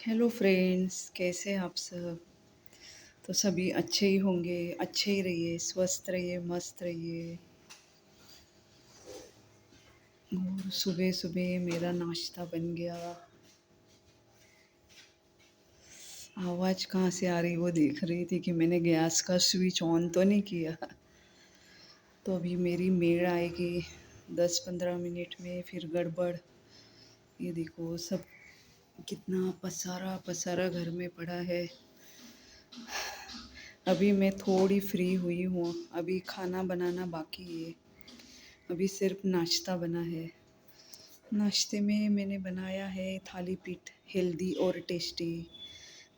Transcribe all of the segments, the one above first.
Hello friends, कैसे हैं आप सब। तो सभी अच्छे ही होंगे। अच्छे ही रहिए, स्वस्थ रहिए, मस्त रहिए। और सुबह सुबह मेरा नाश्ता बन गया। आवाज़ कहाँ से आ रही वो देख रही थी कि मैंने गैस का स्विच ऑन तो नहीं किया। तो अभी मेरी मेड आएगी 10-15 मिनट में, फिर गड़बड़। ये देखो सब कितना पसारा पसारा घर में पड़ा है। अभी मैं थोड़ी फ्री हुई हूँ। अभी खाना बनाना बाकी है। अभी सिर्फ नाश्ता बना है। नाश्ते में मैंने बनाया है थाली पीठ, हेल्दी और टेस्टी।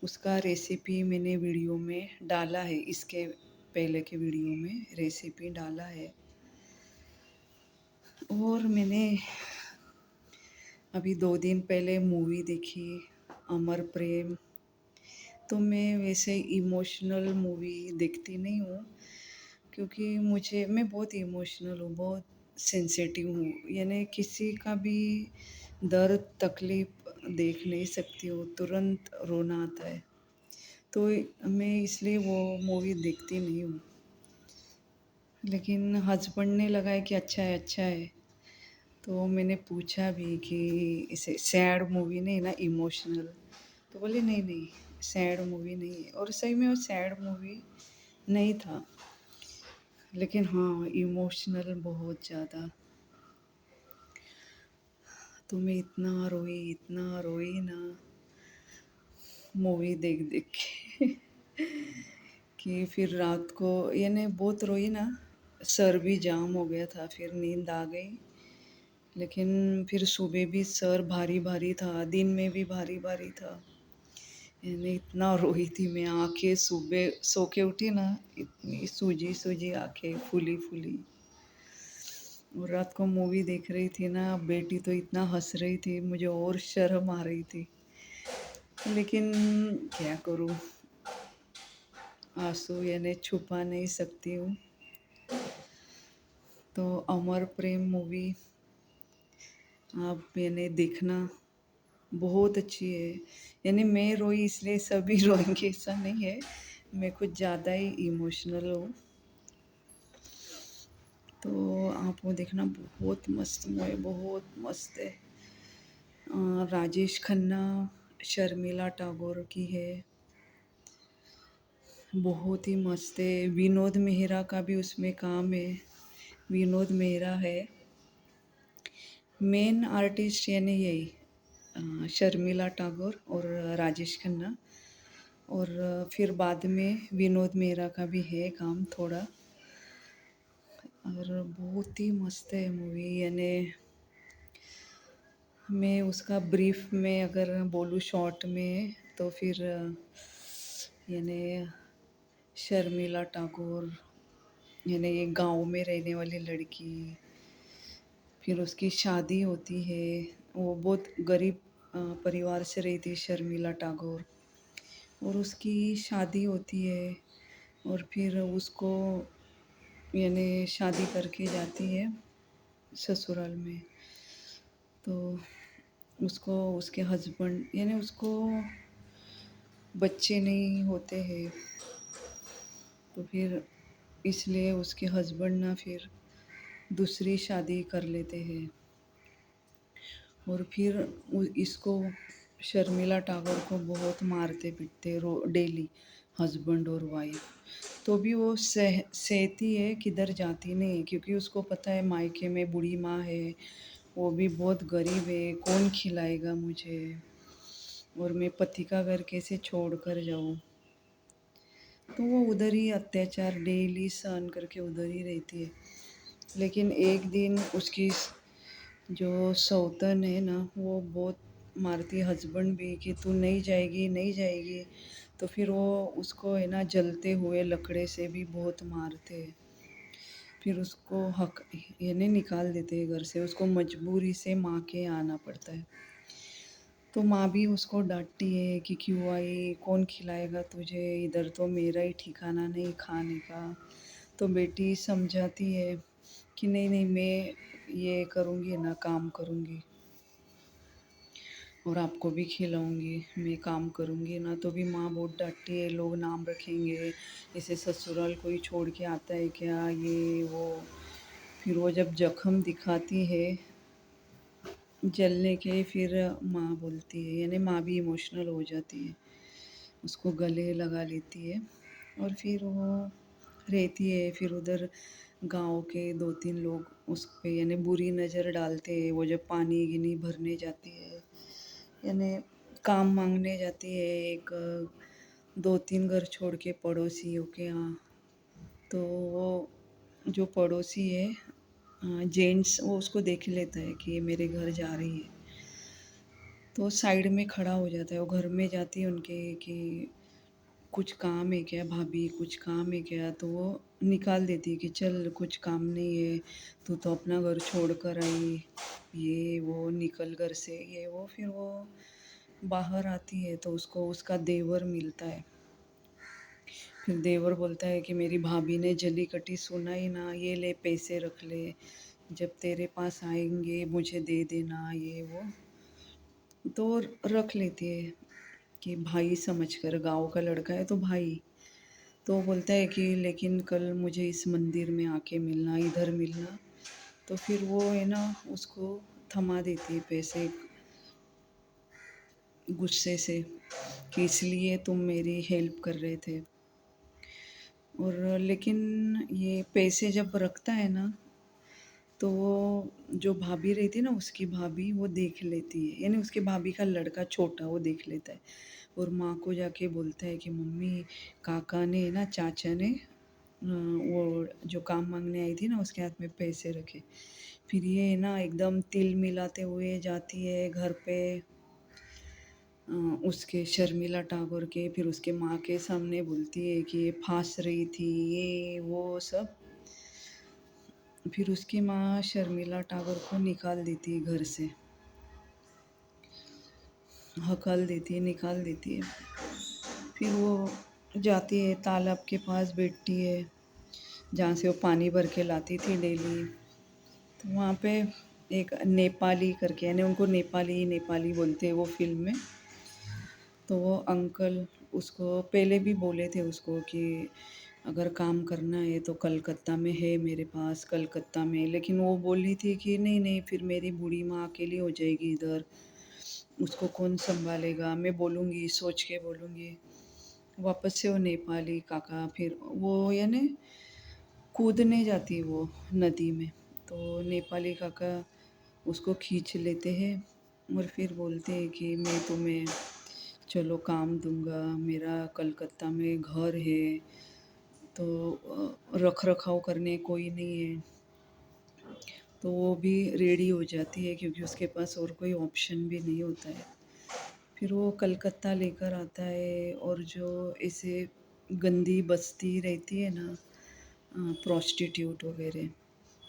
उसका रेसिपी मैंने वीडियो में डाला है, इसके पहले के वीडियो में रेसिपी डाला है। और मैंने अभी 2 दिन पहले मूवी देखी, अमर प्रेम। तो मैं वैसे इमोशनल मूवी देखती नहीं हूँ, क्योंकि मैं बहुत इमोशनल हूँ, बहुत सेंसिटिव हूँ। यानी किसी का भी दर्द तकलीफ देख नहीं सकती हूँ, तुरंत रोना आता है। तो मैं इसलिए वो मूवी देखती नहीं हूँ। लेकिन हस्बैंड ने लगाया कि अच्छा है अच्छा है। तो मैंने पूछा भी कि इसे सैड मूवी नहीं ना, इमोशनल। तो बोले नहीं नहीं, सैड मूवी नहीं है। और सही में वो सैड मूवी नहीं था, लेकिन हाँ इमोशनल बहुत ज़्यादा। तो मैं इतना रोई ना मूवी देख देख के कि फिर रात को यानी बहुत रोई ना। सर भी जाम हो गया था, फिर नींद आ गई। लेकिन फिर सुबह भी सर भारी भारी था, दिन में भी भारी भारी था। यानी इतना रोई थी मैं, आंखें सुबह सो के उठी ना, इतनी सूजी सूजी आंखें, फूली फूली। और रात को मूवी देख रही थी ना, बेटी तो इतना हंस रही थी, मुझे और शर्म आ रही थी। लेकिन क्या करूँ, आंसू यानी छुपा नहीं सकती हूँ। तो अमर प्रेम मूवी आप यानी देखना, बहुत अच्छी है। यानी मैं रोई इसलिए सभी रोएंगे ऐसा नहीं है, मैं कुछ ज़्यादा ही इमोशनल हूँ। तो आप वो देखना, बहुत मस्त मूवी, बहुत मस्त है। राजेश खन्ना, शर्मिला टैगोर की है। बहुत ही मस्त है। विनोद मेहरा का भी उसमें काम है। विनोद मेहरा है मेन आर्टिस्ट, यानी यही शर्मिला टैगोर और राजेश खन्ना। और फिर बाद में विनोद मेहरा का भी है काम थोड़ा। और बहुत ही मस्त है मूवी। यानी मैं उसका ब्रीफ में अगर बोलूँ शॉर्ट में, तो फिर यानी शर्मिला टैगोर, यानी एक गांव में रहने वाली लड़की, फिर उसकी शादी होती है। वो बहुत गरीब परिवार से रही थी शर्मिला टैगोर, और उसकी शादी होती है। और फिर उसको यानी शादी करके जाती है ससुराल में। तो उसको उसके हस्बैंड यानी उसको बच्चे नहीं होते हैं। तो फिर इसलिए उसके हस्बैंड ना फिर दूसरी शादी कर लेते हैं। और फिर इसको शर्मिला टैगोर को बहुत मारते पीटते रो डेली, हस्बैंड और वाइफ। तो भी वो सहती है, किधर जाती नहीं है, क्योंकि उसको पता है मायके में बूढ़ी माँ है, वो भी बहुत गरीब है, कौन खिलाएगा मुझे, और मैं पति का घर कैसे छोड़ कर जाऊँ। तो वो उधर ही अत्याचार डेली सहन करके उधर ही रहती है। लेकिन एक दिन उसकी जो सौतन है ना, वो बहुत मारती है हस्बैंड भी कि तू नहीं जाएगी नहीं जाएगी। तो फिर वो उसको है ना जलते हुए लकड़े से भी बहुत मारते हैं। फिर उसको हक यानी निकाल देते हैं घर से, उसको मजबूरी से माँ के आना पड़ता है। तो माँ भी उसको डांटती है कि क्यों आई, कौन खिलाएगा तुझे, इधर तो मेरा ही ठिकाना नहीं खाने का। तो बेटी समझाती है कि नहीं नहीं, मैं ये करूँगी ना, काम करूँगी। और आपको भी खिलाऊँगी, मैं काम करूँगी ना तो भी माँ बहुत डाँटती है, लोग नाम रखेंगे, इसे ससुराल कोई छोड़ के आता है क्या, ये वो। फिर वो जब ज़ख्म दिखाती है जलने के, फिर माँ बोलती है, यानी माँ भी इमोशनल हो जाती है, उसको गले लगा लेती है और फिर वो रहती है। फिर उधर गाँव के 2-3 लोग उस पे यानी बुरी नज़र डालते हैं। वो जब पानी गिनी भरने जाती है, यानी काम मांगने जाती है एक 2-3 घर छोड़ के पड़ोसियों के यहाँ, तो वो जो पड़ोसी है जेंट्स, वो उसको देख लेता है कि ये मेरे घर जा रही है, तो साइड में खड़ा हो जाता है। वो घर में जाती है उनके कि कुछ काम है क्या भाभी, कुछ काम है क्या, तो वो निकाल देती है कि चल कुछ काम नहीं है, तू तो अपना घर छोड़ कर आई, ये वो निकल घर से, ये वो। फिर वो बाहर आती है तो उसको उसका देवर मिलता है। फिर देवर बोलता है कि मेरी भाभी ने जली कटी सुनाई ना, ये ले पैसे रख ले, जब तेरे पास आएंगे मुझे दे देना, ये वो। तो रख लेती है कि भाई समझकर, गाँव का लड़का है तो भाई। तो वो बोलता है कि लेकिन कल मुझे इस मंदिर में आके मिलना, इधर मिलना। तो फिर वो है ना उसको थमा देती है पैसे गुस्से से कि इसलिए तुम मेरी हेल्प कर रहे थे। और लेकिन ये पैसे जब रखता है ना, तो वो जो भाभी रहती है ना, उसकी भाभी वो देख लेती है, यानी उसके भाभी का लड़का छोटा वो देख लेता है और माँ को जाके बोलता है कि मम्मी, काका ने ना, चाचा ने वो जो काम मांगने आई थी ना उसके हाथ में पैसे रखे। फिर ये ना एकदम तिल मिलाते हुए जाती है घर पे उसके शर्मिला टैगोर के, फिर उसके माँ के सामने बोलती है कि ये फांस रही थी, ये वो सब। फिर उसकी माँ शर्मिला टैगोर को निकाल देती है घर से, हकल देती है, निकाल देती है। फिर वो जाती है तालाब के पास, बैठती है जहाँ से वो पानी भर के लाती थी डेली। तो वहाँ पे एक नेपाली करके, यानी उनको नेपाली नेपाली बोलते हैं वो फिल्म में। तो वो अंकल उसको पहले भी बोले थे उसको कि अगर काम करना है तो कलकत्ता में है मेरे पास, कलकत्ता में। लेकिन वो बोली थी कि नहीं नहीं, फिर मेरी बूढ़ी माँ अकेली हो जाएगी इधर, उसको कौन संभालेगा, मैं बोलूँगी, सोच के बोलूँगी। वापस से वो नेपाली काका, फिर वो यानी कूदने जाती वो नदी में, तो नेपाली काका उसको खींच लेते हैं और फिर बोलते हैं कि मैं तुम्हें चलो काम दूंगा, मेरा कलकत्ता में घर है, तो रख रखाव करने कोई नहीं है। तो वो भी रेडी हो जाती है क्योंकि उसके पास और कोई ऑप्शन भी नहीं होता है। फिर वो कलकत्ता लेकर आता है और जो ऐसे गंदी बस्ती रहती है ना, प्रोस्टिट्यूट वगैरह,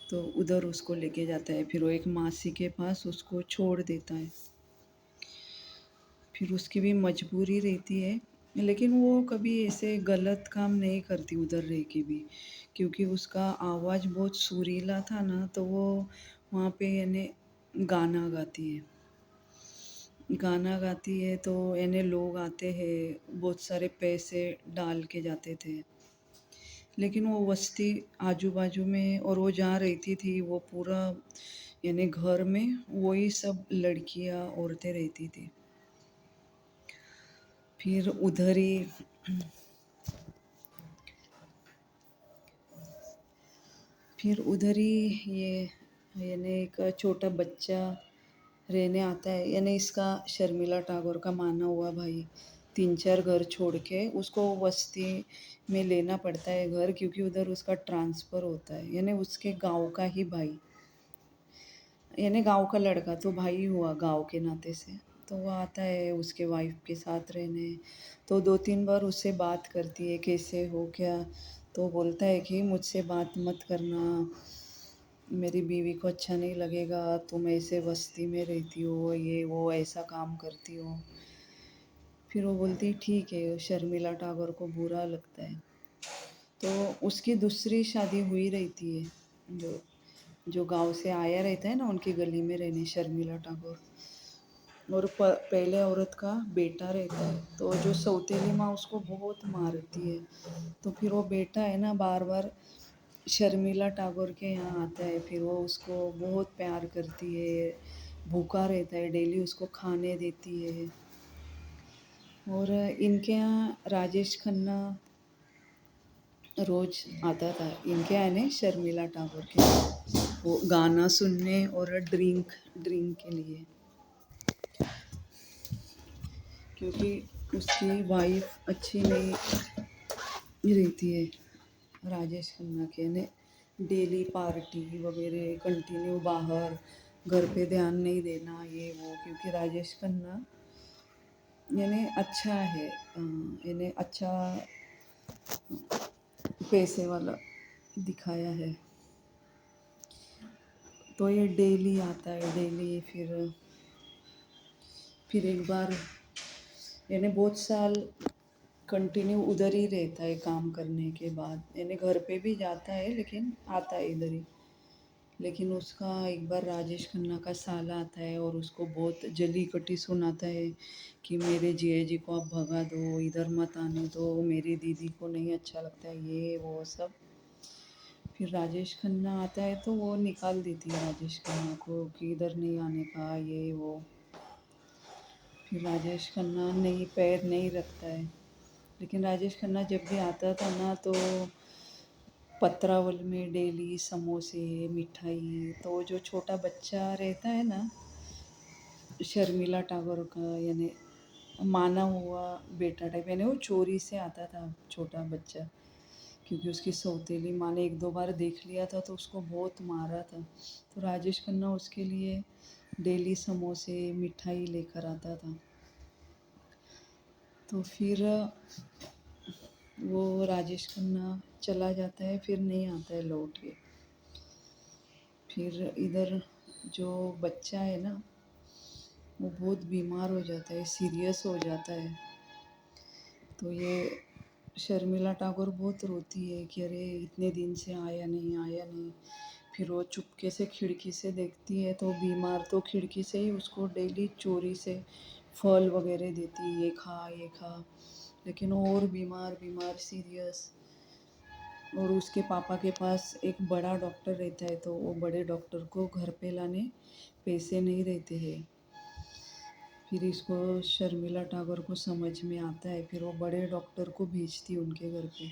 तो उधर उसको लेके जाता है। फिर वो एक मासी के पास उसको छोड़ देता है। फिर उसकी भी मजबूरी रहती है, लेकिन वो कभी ऐसे गलत काम नहीं करती उधर रह के भी, क्योंकि उसका आवाज़ बहुत सुरीला था ना, तो वो वहाँ पे यानी गाना गाती है। गाना गाती है तो यानी लोग आते हैं, बहुत सारे पैसे डाल के जाते थे। लेकिन वो बस्ती आजू बाजू में, और वो जहाँ रहती थी वो पूरा यानी घर में वही सब लड़कियां औरतें रहती थी। फिर उधर ही फिर उधर ही ये यानी एक छोटा बच्चा रहने आता है, यानी इसका शर्मिला टैगोर का माना हुआ भाई 3-4 घर छोड़ के उसको बस्ती में लेना पड़ता है घर, क्योंकि उधर उसका ट्रांसफ़र होता है, यानी उसके गांव का ही भाई, यानी गांव का लड़का तो भाई हुआ गांव के नाते से। तो वो आता है उसके वाइफ के साथ रहने, तो 2-3 बार उससे बात करती है, कैसे हो क्या। तो बोलता है कि मुझसे बात मत करना, मेरी बीवी को अच्छा नहीं लगेगा, तुम ऐसे बस्ती में रहती हो, ये वो ऐसा काम करती हो। फिर वो बोलती ठीक है, शर्मिला टैगोर को बुरा लगता है। तो उसकी दूसरी शादी हुई रहती है, जो जो गांव से आया रहता है ना उनकी गली में रहने, शर्मिला टैगोर, और पहले औरत का बेटा रहता है, तो जो सौतेली माँ उसको बहुत मारती है। तो फिर वो बेटा है ना बार बार शर्मिला टैगोर के यहाँ आता है, फिर वो उसको बहुत प्यार करती है, भूखा रहता है, डेली उसको खाने देती है। और इनके यहाँ राजेश खन्ना रोज आता था, इनके यहाँ नहीं, शर्मिला टैगोर के यहाँ, वो गाना सुनने और ड्रिंक ड्रिंक के लिए, क्योंकि उसकी वाइफ अच्छी नहीं रहती है राजेश खन्ना के ने, डेली पार्टी वगैरह कंटिन्यू, बाहर घर पे ध्यान नहीं देना ये वो, क्योंकि राजेश खन्ना यानी अच्छा है, यानी अच्छा पैसे वाला दिखाया है। तो ये डेली आता है, डेली फिर एक बार यानी बहुत साल कंटिन्यू उधर ही रहता है काम करने के बाद, यानी घर पे भी जाता है लेकिन आता है इधर ही। लेकिन उसका एक बार राजेश खन्ना का साला आता है और उसको बहुत जली कटी सुनाता है कि मेरे जिया जी को आप भगा दो, इधर मत आने दो, मेरी दीदी को नहीं अच्छा लगता है ये वो सब। फिर राजेश खन्ना आता है तो वो निकाल देती है राजेश खन्ना को कि इधर नहीं आने का ये वो। फिर राजेश खन्ना नहीं, पैर नहीं रखता है। लेकिन राजेश खन्ना जब भी आता था ना तो पत्रावल में डेली समोसे मिठाई, तो जो छोटा बच्चा रहता है ना शर्मिला टैगोर का, यानी माना हुआ बेटा टाइप, यानी वो चोरी से आता था छोटा बच्चा, क्योंकि उसकी सौतेली माँ ने एक दो बार देख लिया था तो उसको बहुत मारा था। तो राजेश खन्ना उसके लिए डेली समोसे मिठाई लेकर आता था। तो फिर वो राजेश खन्ना चला जाता है, फिर नहीं आता है लौट के। फिर इधर जो बच्चा है ना वो बहुत बीमार हो जाता है, सीरियस हो जाता है। तो ये शर्मिला टैगोर बहुत रोती है कि अरे इतने दिन से आया नहीं आया नहीं। फिर वो चुपके से खिड़की से देखती है तो बीमार, तो खिड़की से ही उसको डेली चोरी से फल वगैरह देती है, ये खा ये खा। लेकिन वो और बीमार बीमार सीरियस। और उसके पापा के पास एक बड़ा डॉक्टर रहता है, तो वो बड़े डॉक्टर को घर पे लाने पैसे नहीं रहते हैं। फिर इसको शर्मिला टैगोर को समझ में आता है, फिर वो बड़े डॉक्टर को भेजती उनके घर पे,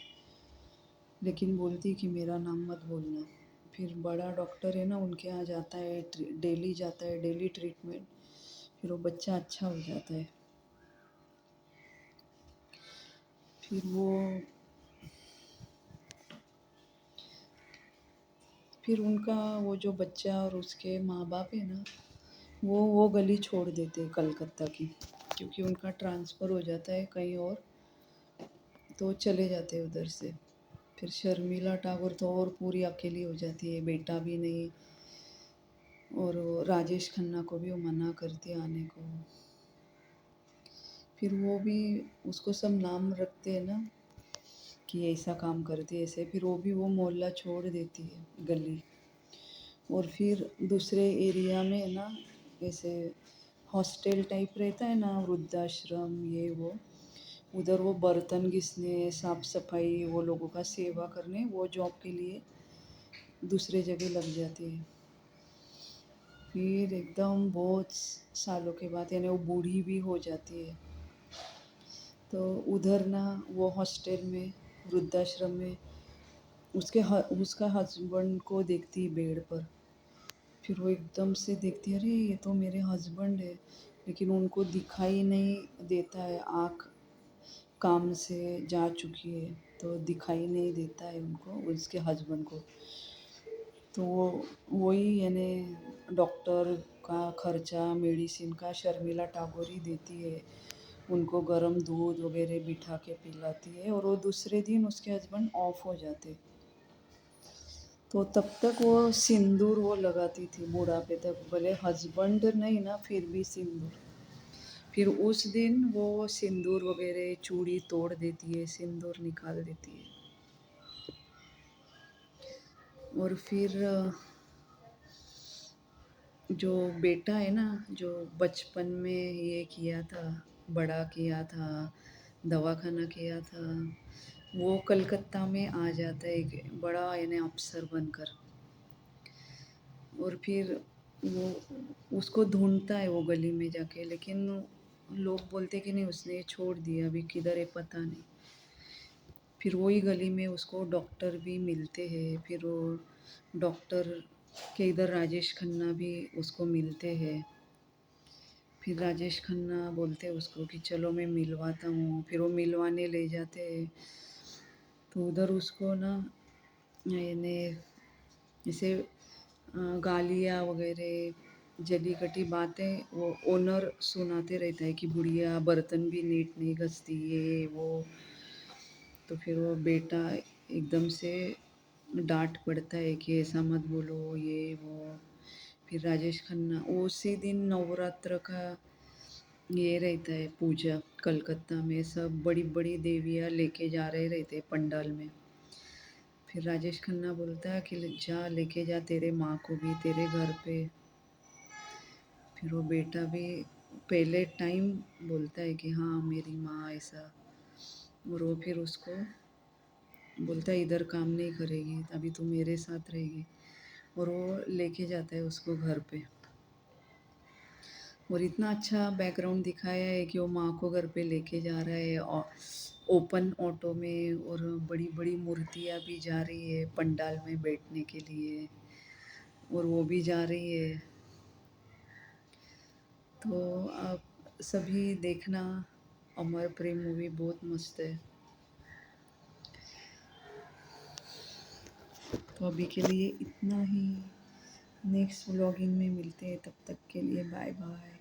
लेकिन बोलती कि मेरा नाम मत बोलना। फिर बड़ा डॉक्टर है ना उनके यहाँ जाता है, डेली जाता है, डेली ट्रीटमेंट। फिर वो बच्चा अच्छा हो जाता है। फिर फिर उनका वो जो बच्चा और उसके माँ बाप है ना वो गली छोड़ देते हैं कलकत्ता की, क्योंकि उनका ट्रांसफ़र हो जाता है कहीं और, तो चले जाते हैं उधर से। फिर शर्मिला टैगोर तो और पूरी अकेली हो जाती है, बेटा भी नहीं। और वो राजेश खन्ना को भी वो मना करती है आने को। फिर वो भी उसको सब नाम रखते हैं ना कि ऐसा काम करती है ऐसे, फिर वो भी वो मोहल्ला छोड़ देती है गली। और फिर दूसरे एरिया में है ना, ऐसे हॉस्टल टाइप रहता है ना, वृद्धाश्रम ये वो, उधर वो बर्तन घिसने साफ सफाई वो लोगों का सेवा करने वो जॉब के लिए दूसरे जगह लग जाती है। फिर एकदम बहुत सालों के बाद, यानी वो बूढ़ी भी हो जाती है, तो उधर ना वो हॉस्टल में वृद्धाश्रम में उसका हस्बैंड को देखती है बेड पर। फिर वो एकदम से देखती है, अरे ये तो मेरे हस्बैंड है। लेकिन उनको दिखाई नहीं देता है, आँख काम से जा चुकी है तो दिखाई नहीं देता है उनको, उसके हस्बैंड को। तो वो वही यानी डॉक्टर का खर्चा मेडिसिन का शर्मिला टैगोर ही देती है, उनको गर्म दूध वगैरह बिठा के पिलाती है। और वो दूसरे दिन उसके हस्बैंड ऑफ हो जाते, तो तब तक वो सिंदूर वो लगाती थी बुढ़ापे तक, भले हस्बैंड नहीं ना फिर भी सिंदूर। फिर उस दिन वो सिंदूर वगैरह चूड़ी तोड़ देती है, सिंदूर निकाल देती है। और फिर जो बेटा है ना, जो बचपन में ये किया था, बड़ा किया था, दवाखाना किया था, वो कलकत्ता में आ जाता है एक बड़ा यानी अफ़सर बनकर। और फिर वो उसको ढूँढता है वो गली में जाके, लेकिन लोग बोलते कि नहीं उसने छोड़ दिया, अभी किधर है पता नहीं। फिर वही गली में उसको डॉक्टर भी मिलते हैं, फिर वो डॉक्टर के इधर राजेश खन्ना भी उसको मिलते हैं। फिर राजेश खन्ना बोलते हैं उसको कि चलो मैं मिलवाता हूँ, फिर वो मिलवाने ले जाते हैं। तो उधर उसको ना यानी जैसे गालियाँ वगैरह जली-कटी बातें वो ओनर सुनाते रहता है कि बुढ़िया बर्तन भी नीट नहीं घसती, ये वो। तो फिर वो बेटा एकदम से डाँट पड़ता है कि ऐसा मत बोलो, ये वो। फिर राजेश खन्ना उसी दिन नवरात्र का ये रहता है पूजा, कलकत्ता में सब बड़ी-बड़ी देवियाँ लेके जा रहे रहते हैं पंडाल में। फिर राजेश खन्ना बोलता है कि जा लेके जा तेरे माँ को भी तेरे घर पे। फिर वो बेटा भी पहले टाइम बोलता है कि हाँ मेरी माँ ऐसा। और वो फिर उसको बोलता है इधर काम नहीं करेगी, अभी तू मेरे साथ रहेगी। और वो लेके जाता है उसको घर पे। और इतना अच्छा बैकग्राउंड दिखाया है कि वो माँ को घर पे लेके जा रहा है ओपन ऑटो में, और बड़ी बड़ी मूर्तियाँ भी जा रही है पंडाल में बैठने के लिए, और वो भी जा रही है। तो आप सभी देखना, अमर प्रेम मूवी बहुत मस्त है। तो अभी के लिए इतना ही, नेक्स्ट व्लॉगिंग में मिलते हैं, तब तक के लिए बाय बाय।